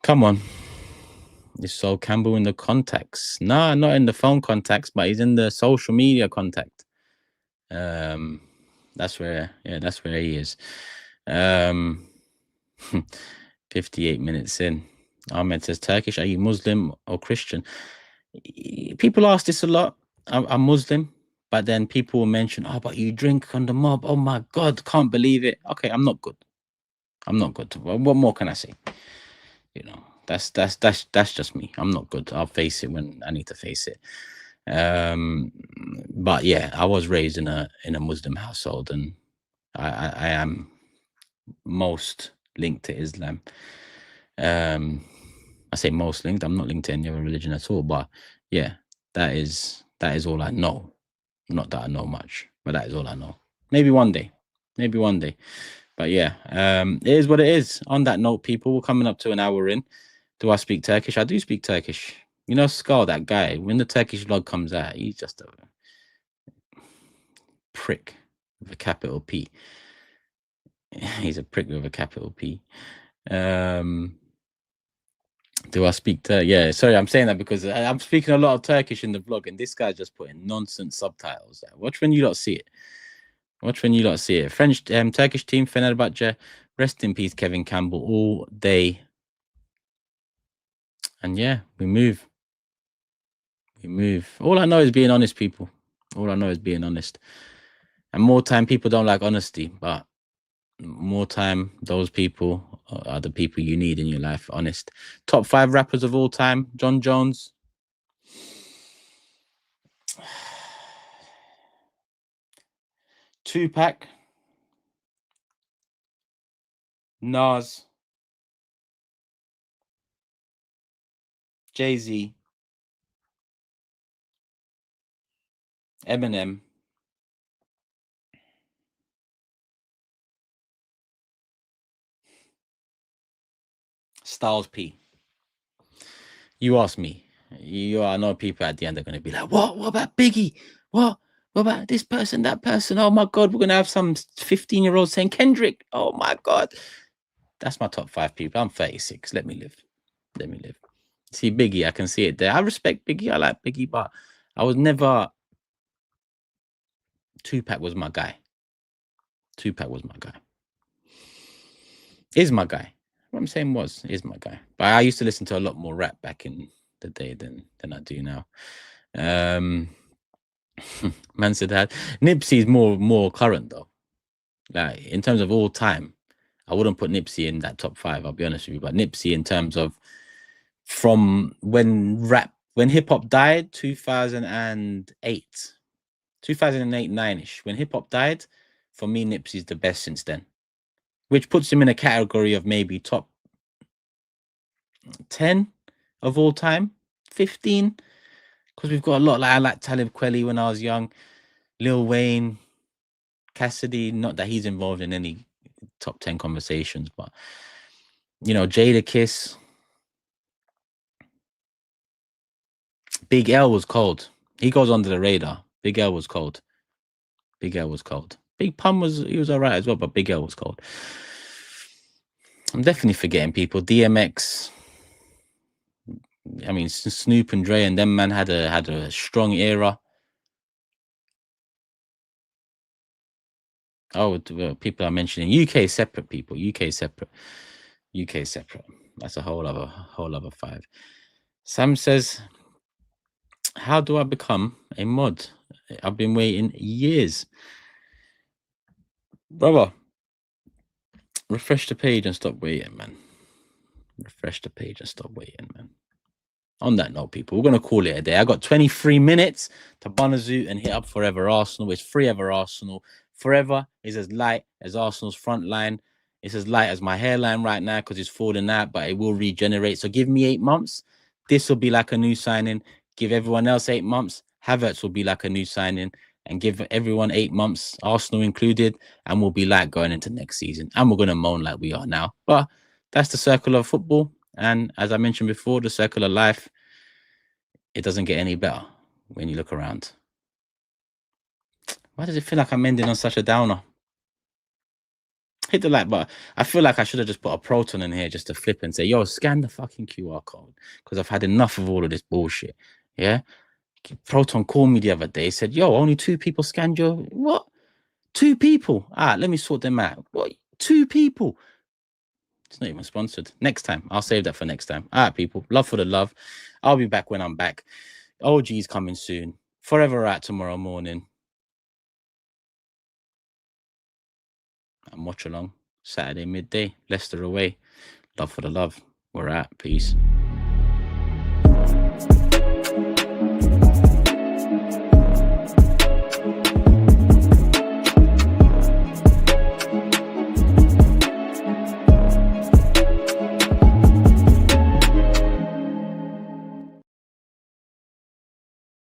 Come on. Is Sol Campbell in the contacts? No, not in the phone contacts, but he's in the social media contact. That's where he is. 58 minutes in. Ahmed says, Turkish, are you Muslim or Christian? People ask this a lot. I'm Muslim, but then people will mention, oh, but you drink on the mob. Oh my God, can't believe it. Okay, I'm not good. What more can I say? That's just me. I'm not good. I'll face it when I need to face it. But yeah, I was raised in a Muslim household, and I am most linked to Islam. I say most linked. I'm not linked to any other religion at all. But yeah, that is all I know. Not that I know much, but that is all I know. Maybe one day. But yeah, it is what it is. On that note, people, we're coming up to an hour in. Do I speak Turkish? I do speak Turkish. Skull, that guy, when the Turkish vlog comes out, he's just a prick with a capital P. He's a prick with a capital P. Do I speak yeah, sorry, I'm saying that because I'm speaking a lot of Turkish in the vlog, and this guy's just putting nonsense subtitles. Watch when you lot see it. French, Turkish team, Fenerbahce. Rest in peace, Kevin Campbell, all day. And yeah, we move. All I know is being honest, people. And more time, people don't like honesty, but more time, those people are the people you need in your life. Honest. Top 5 rappers of all time: John Jones, Tupac, Nas, Jay-Z, Eminem, Styles P. You ask me. I know people at the end are going to be like, what about Biggie? What about this person, that person? Oh my God, we're going to have some 15-year-old saying Kendrick. Oh my God. That's my top 5 people. I'm 36. Let me live. See, Biggie, I can see it there. I respect Biggie. I like Biggie, but I was never Tupac was my guy. Tupac was my guy. Is my guy. What I'm saying is my guy. But I used to listen to a lot more rap back in the day than I do now. Man said that Nipsey's more current though. Like in terms of all time, I wouldn't put Nipsey in that top 5. I'll be honest with you. But Nipsey, in terms of from when hip hop died, 2008, 9ish, when hip hop died, for me, Nipsey's the best since then, which puts him in a category of maybe top 10 of all time, 15, because we've got a lot. Like I like Talib Kweli when I was young, Lil Wayne, Cassidy. Not that he's involved in any top 10 conversations, but you know, Jada Kiss. Big L was cold. He goes under the radar. Big L was cold. Big L was cold. Big Pun was all right as well, but Big L was cold. I'm definitely forgetting people. DMX. I mean, Snoop and Dre and them man had a strong era. Oh, people are mentioning UK separate people. UK separate. That's a whole other 5. Sam says, how do I become a mod? I've been waiting years. Brother, refresh the page and stop waiting, man. Refresh the page and stop waiting, man. On that note, people, we're going to call it a day. I got 23 minutes to Bonazoo and hit up Forever Arsenal. It's Forever Arsenal. Forever is as light as Arsenal's front line. It's as light as my hairline right now because it's falling out, but it will regenerate. So give me 8 months. This will be like a new signing. Give everyone else 8 months. Havertz will be like a new signing. And give everyone 8 months, Arsenal included, and we'll be like going into next season. And we're going to moan like we are now. But that's the circle of football. And as I mentioned before, the circle of life, it doesn't get any better when you look around. Why does it feel like I'm ending on such a downer? Hit the like button. I feel like I should have just put a proton in here just to flip and say, yo, scan the fucking QR code. Because I've had enough of all of this bullshit. Yeah? Proton called me the other day, said, yo, only 2 people scanned your... What? 2 people? Let me sort them out. What? 2 people? It's not even sponsored. Next time. I'll save that for next time. People. Love for the love. I'll be back when I'm back. OG's coming soon. Forever out tomorrow morning. And watch along. Saturday midday. Leicester away. Love for the love. We're out. Peace.